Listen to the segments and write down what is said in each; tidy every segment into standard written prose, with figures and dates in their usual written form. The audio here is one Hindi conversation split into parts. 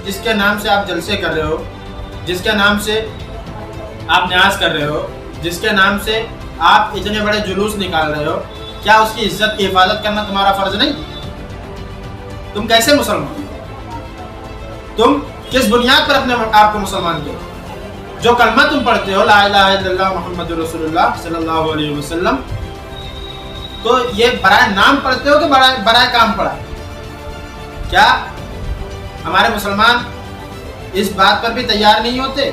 जिसके नाम से आप जलसे कर रहे हो, जिसके नाम से आप न्यास कर रहे हो, जिसके नाम से आप इतने बड़े जुलूस निकाल रहे हो, क्या उसकी इज्जत की हिफाजत करना तुम्हारा फर्ज नहीं? तुम कैसे मुसलमान? तुम किस बुनियाद पर अपने आप को मुसलमान कहते हो? जो कलमा तुम पढ़ते हो, ला इलाहा इल्लल्लाह मुहम्मदुर रसूलुल्लाह सल्लल्लाहु अलैहि वसल्लम, तो ये बराए नाम पढ़ते हो कि बराए काम पढ़ा? क्या हमारे मुसलमान इस बात पर भी तैयार नहीं होते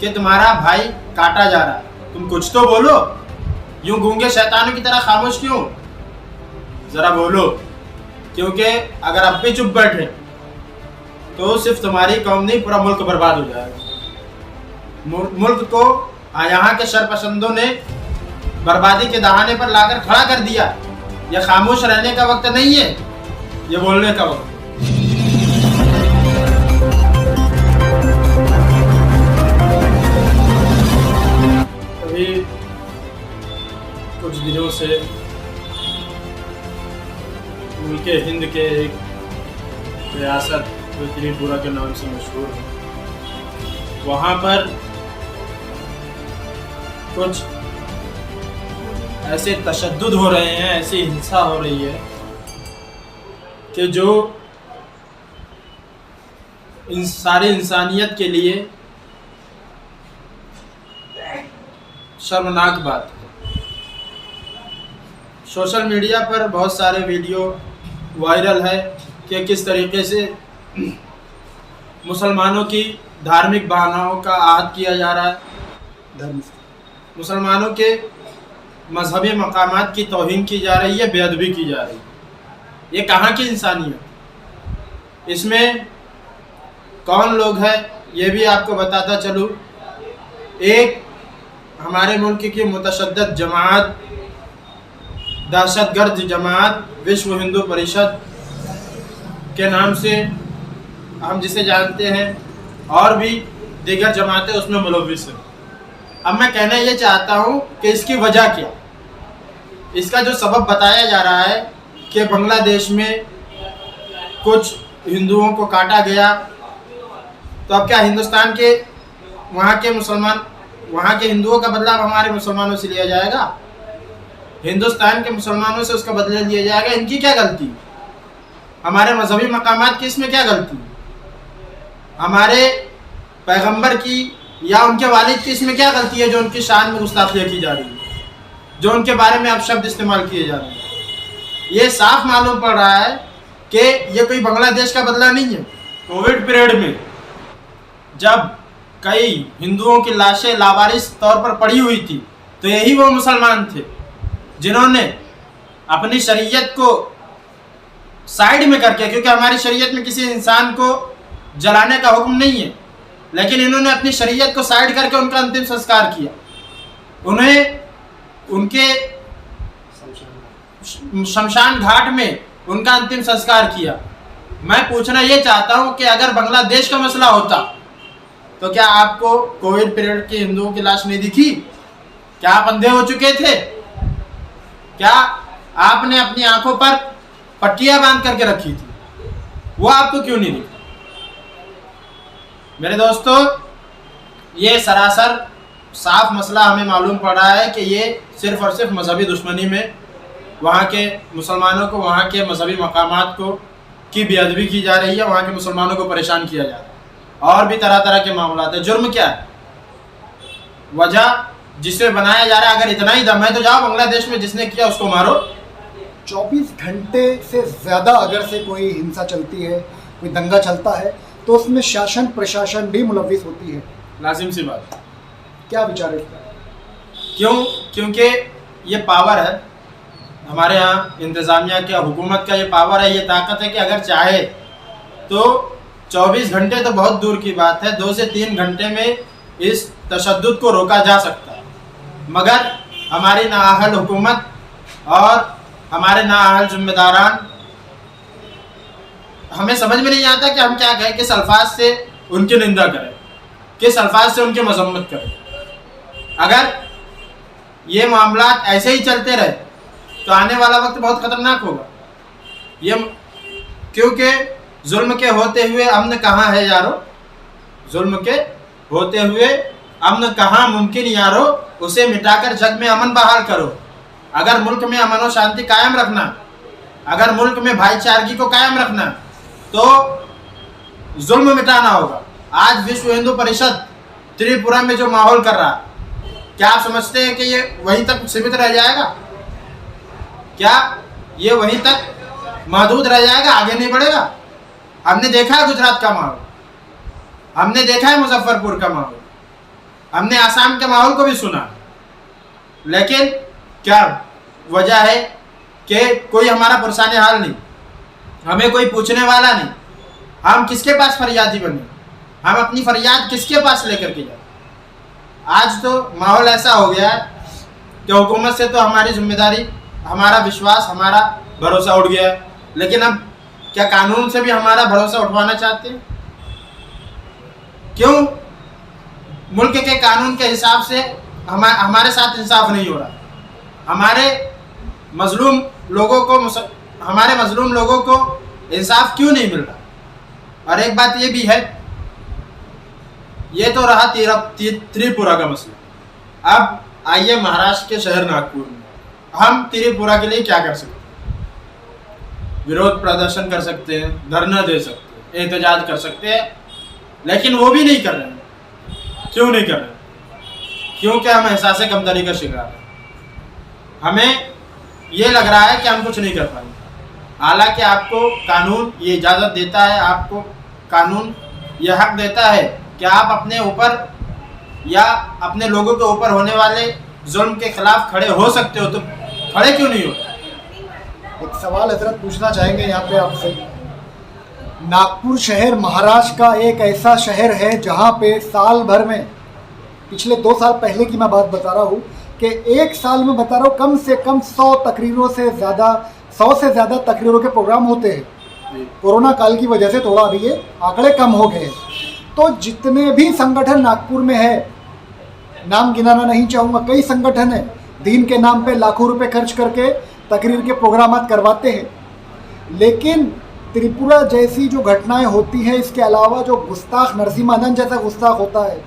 कि तुम्हारा भाई काटा जा रहा है, तुम कुछ तो बोलो? यूं गूंगे शैतानों की तरह खामोश क्यों? जरा बोलो, क्योंकि अगर अब भी चुप बैठे तो सिर्फ तुम्हारी कौम नहीं, पूरा मुल्क बर्बाद हो जाएगा। मुल्क को यहाँ के शरपसंदों ने बर्बादी के दहाने पर लाकर खड़ा कर दिया। यह खामोश रहने का वक्त नहीं है, ये बोलने का वक्त। अभी कुछ दिनों से मुल्क हिंद के एक रियासत जो त्रिपुरा के नाम से मशहूर है, वहाँ पर कुछ ऐसे तशद्दुद हो रहे हैं, ऐसी हिंसा हो रही है कि जो इन सारी इंसानियत के लिए शर्मनाक बात है। सोशल मीडिया पर बहुत सारे वीडियो वायरल है कि किस तरीके से मुसलमानों की धार्मिक भावनाओं का आहत किया जा रहा है, मुसलमानों के मजहबी मकामात की तौहीन की जा रही है, बेअदबी की जा रही है। ये कहाँ की इंसानियत? इसमें कौन लोग हैं ये भी आपको बताता चलूँ। एक हमारे मुल्क की मुतशद्दिद जमात, दहशतगर्द जमात विश्व हिंदू परिषद के नाम से हम जिसे जानते हैं, और भी दीगर जमातें उसमें मुलव्विस हैं। अब मैं कहना ये चाहता हूँ कि इसकी वजह क्या, इसका जो सबब बताया जा रहा है कि बांग्लादेश में कुछ हिंदुओं को काटा गया, तो अब क्या हिंदुस्तान के वहाँ के मुसलमान, वहाँ के हिंदुओं का बदला हमारे मुसलमानों से लिया जाएगा? हिंदुस्तान के मुसलमानों से उसका बदला लिया जाएगा? इनकी क्या गलती? हमारे मजहबी मकामात की इसमें क्या गलती? हमारे पैगंबर की या उनके वालिद की इसमें क्या गलती है जो उनकी शान में गुस्ताखियाँ की जा रही है, जो उनके बारे में अब शब्द इस्तेमाल किए जा रहे हैं? ये साफ मालूम पड़ रहा है कि ये कोई बांग्लादेश का बदला नहीं है। कोविड पीरियड में जब कई हिंदुओं की लाशें लावारिस तौर पर पड़ी हुई थी, तो यही वो मुसलमान थे जिन्होंने अपनी शरीयत को साइड में करके, क्योंकि हमारी शरीयत में किसी इंसान को जलाने का हुक्म नहीं है, लेकिन इन्होंने अपनी शरीयत को साइड करके उनका अंतिम संस्कार किया। उन्हें उनके शमशान घाट में उनका अंतिम संस्कार किया। मैं पूछना ये चाहता हूँ कि अगर बांग्लादेश का मसला होता तो क्या आपको कोविड पीरियड के हिंदुओं की लाश नहीं दिखी? क्या आप अंधे हो चुके थे? क्या आपने अपनी आंखों पर पट्टियां बांध करके रखी थी? वो आपको क्यों नहीं दिखा? मेरे दोस्तों, ये सरासर साफ मसला हमें मालूम पड़ रहा है कि ये सिर्फ और सिर्फ मजहबी दुश्मनी में वहाँ के मुसलमानों को, वहाँ के मजहबी मकामात को की बेअदबी की जा रही है, वहाँ के मुसलमानों को परेशान किया जा रहा है, और भी तरह तरह के मामला है। जुर्म क्या है? वजह जिसे बनाया जा रहा है, अगर इतना ही दम है तो जाओ बांग्लादेश में जिसने किया उसको मारो। 24 घंटे से ज़्यादा अगर से कोई हिंसा चलती है, कोई दंगा चलता है, तो उसमें शासन प्रशासन भी मुलव्विस होती है। लाजिम सी बात। क्या विचार है इसका? क्यों? क्योंकि ये पावर है हमारे यहाँ, इंतज़ामिया का, हुकूमत का ये पावर है, ये ताकत है कि अगर चाहे तो 24 घंटे तो बहुत दूर की बात है, 2 से 3 घंटे में इस तशद्दुद को रोका जा सकता है। मगर हमारी नाअहल हुकूमत और हमारे नाअहल जिम्मेदारान, हमें समझ में नहीं आता कि हम क्या कहें, किस अल्फाज से उनकी निंदा करें, किस अल्फाज से उनकी मजम्मत करें। अगर ये मामला ऐसे ही चलते रहे तो आने वाला वक्त बहुत ख़तरनाक होगा। ये क्योंकि जुल्म के होते हुए अमन कहाँ है यारो, जुल्म के होते हुए अमन कहाँ मुमकिन यारो, उसे मिटाकर जग में अमन बहाल करो। अगर मुल्क में अमन और शांति कायम रखना, अगर मुल्क में भाईचारगी को कायम रखना, तो जुल्म मिटाना होगा। आज विश्व हिंदू परिषद त्रिपुरा में जो माहौल कर रहा, क्या आप समझते हैं कि ये वहीं तक सीमित रह जाएगा? क्या ये वहीं तक महदूद रह जाएगा, आगे नहीं बढ़ेगा? हमने देखा है गुजरात का माहौल, हमने देखा है मुजफ्फरपुर का माहौल, हमने आसाम के माहौल को भी सुना, लेकिन क्या वजह है कि कोई हमारा पुरसाने हाल नहीं, हमें कोई पूछने वाला नहीं। हम किसके पास फरियादी बने, हम अपनी फरियाद किसके पास लेकर के जाए? आज तो माहौल ऐसा हो गया है कि हुकूमत से तो हमारी जिम्मेदारी, हमारा विश्वास, हमारा भरोसा उठ गया है, लेकिन अब क्या कानून से भी हमारा भरोसा उठवाना चाहते हैं? क्यों मुल्क के कानून के हिसाब से हमारे साथ इंसाफ नहीं हो रहा? हमारे मजलूम लोगों को इंसाफ क्यों नहीं मिल रहा? और एक बात ये भी है, ये तो रहा त्रिपुरा का मसला। अब आइए महाराष्ट्र के शहर नागपुर में, हम त्रिपुरा के लिए क्या कर सकते हैं? विरोध प्रदर्शन कर सकते हैं, धरना दे सकते हैं, एहतजाज कर सकते हैं, लेकिन वो भी नहीं कर रहे हैं। क्यों नहीं कर रहे? क्योंकि हम एहसास कमतरी का शिकार हैं। हमें ये लग रहा है कि हम कुछ नहीं कर पाएंगे, हालांकि आपको कानून ये इजाज़त देता है, आपको कानून ये हक देता है कि आप अपने ऊपर या अपने लोगों के ऊपर होने वाले जुल्म के खिलाफ खड़े हो सकते हो, तो खड़े क्यों नहीं हो? एक सवाल हजरत पूछना चाहेंगे यहाँ पे आपसे। नागपुर शहर महाराष्ट्र का एक ऐसा शहर है जहाँ पे साल भर में, पिछले 2 साल पहले की मैं बात बता रहा हूँ कि एक साल में बता रहा हूँ कम से कम 100 से ज़्यादा तकरीरों के प्रोग्राम होते हैं। कोरोना काल की वजह से थोड़ा अभी ये आंकड़े कम हो गए। तो जितने भी संगठन नागपुर में है, नाम गिनाना नहीं चाहूँगा, कई संगठन है, दीन के नाम पे लाखों रुपए खर्च करके तकरीर के प्रोग्राम करवाते हैं। लेकिन त्रिपुरा जैसी जो घटनाएं होती हैं, इसके अलावा जो गुस्ताख नरसिम्हानंद जैसा गुस्ताख होता है,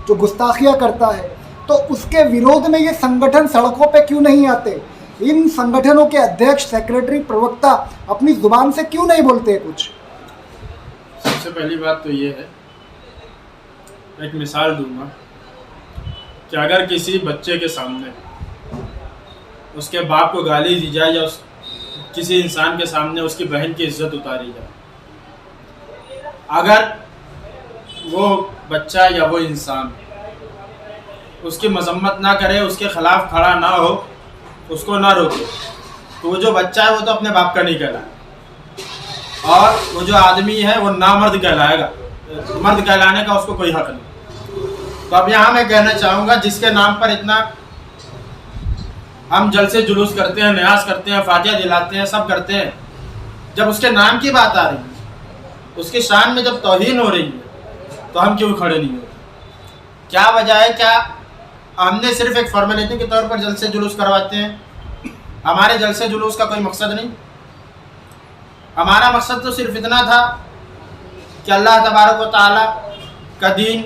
जो गुस्ताखियाँ करता है, तो उसके विरोध में ये संगठन सड़कों पे क्यों नहीं आते? इन संगठनों के अध्यक्ष, सेक्रेटरी, प्रवक्ता अपनी जुबान से क्यों नहीं बोलते कुछ? सबसे पहली बात तो ये है, एक मिसाल दूंगा कि अगर किसी बच्चे के सामने उसके बाप को गाली दी जाए या किसी इंसान के सामने उसकी बहन की इज्जत उतारी जाए, अगर वो बच्चा या वो इंसान उसकी मजम्मत ना करे, उसके खिलाफ खड़ा ना हो, उसको ना रोके, तो वो जो बच्चा है वो तो अपने बाप का नहीं कहलाएगा, और वो जो आदमी है वो नामर्द कहलाएगा। मर्द कहलाने का उसको कोई हक नहीं। तो अब यहाँ मैं कहना चाहूँगा, जिसके नाम पर इतना हम जलसे जुलूस करते हैं, न्यास करते हैं, फातिहा दिलाते हैं, सब करते हैं, जब उसके नाम की बात आ रही है, उसकी शान में जब तौहीन हो रही है, तो हम क्यों खड़े नहीं हो रहे? क्या वजह है? क्या हमने सिर्फ एक फॉर्मेलिटी के तौर पर जलसे जुलूस करवाते हैं? हमारे जलसे जुलूस का कोई मकसद नहीं। हमारा मकसद तो सिर्फ इतना था कि अल्लाह तबारक व तआला का दीन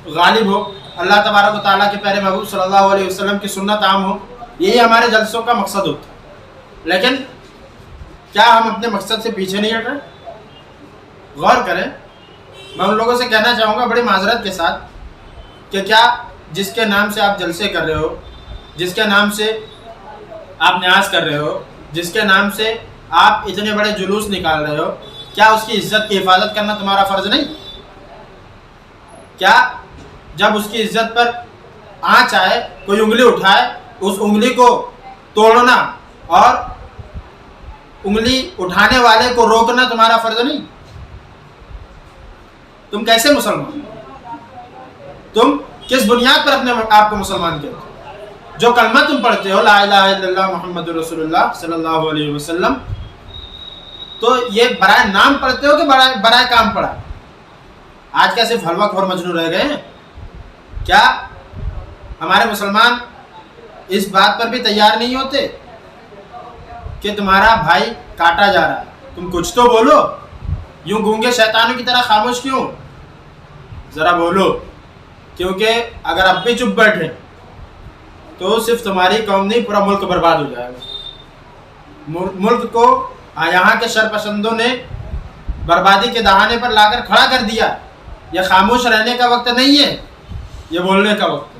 गालिब हो, अल्लाह तबारक व तआला के प्यारे महबूब सल्लल्लाहु अलैहि वसल्लम की सुन्नत आम हो, यही हमारे जलसों का मकसद होता है। लेकिन क्या हम अपने मकसद से पीछे नहीं हट रहे? गौर करें। मैं उन लोगों से कहना चाहूँगा बड़ी माजरत के साथ कि क्या जिसके नाम से आप जलसे कर रहे हो, जिसके नाम से आप न्यास कर रहे हो, जिसके नाम से आप इतने बड़े जुलूस निकाल रहे हो, क्या उसकी इज्जत की हिफाजत करना तुम्हारा फ़र्ज़ नहीं? क्या जब उसकी इज्जत पर आँच आए, कोई उंगली उठाए, उस उंगली को तोड़ना और उंगली उठाने वाले को रोकना तुम्हारा फ़र्ज़ नहीं? तुम कैसे मुसलमान? तुम किस बुनियाद पर अपने आप को मुसलमान कहते हो? जो कलमा तुम पढ़ते हो, ला इलाहा इल्लल्लाह मुहम्मदुर रसूलुल्लाह सल्लल्लाहु अलैहि वसल्लम, तो ये बराए नाम पढ़ते हो कि बराए काम पढ़ा? आज क्या सिर्फ हलवा खोर मजनू रह गए हैं? क्या हमारे मुसलमान इस बात पर भी तैयार नहीं होते कि तुम्हारा भाई काटा जा रहा है, तुम कुछ तो बोलो? यूं गूंगे शैतानों की तरह खामोश क्यों? ज़रा बोलो, क्योंकि अगर अब भी चुप बैठे तो सिर्फ तुम्हारी कौम नहीं, पूरा मुल्क बर्बाद हो जाएगा। मुल्क को यहाँ के शरपसंदों ने बर्बादी के दहाने पर लाकर खड़ा कर दिया। यह खामोश रहने का वक्त नहीं है, यह बोलने का वक्त।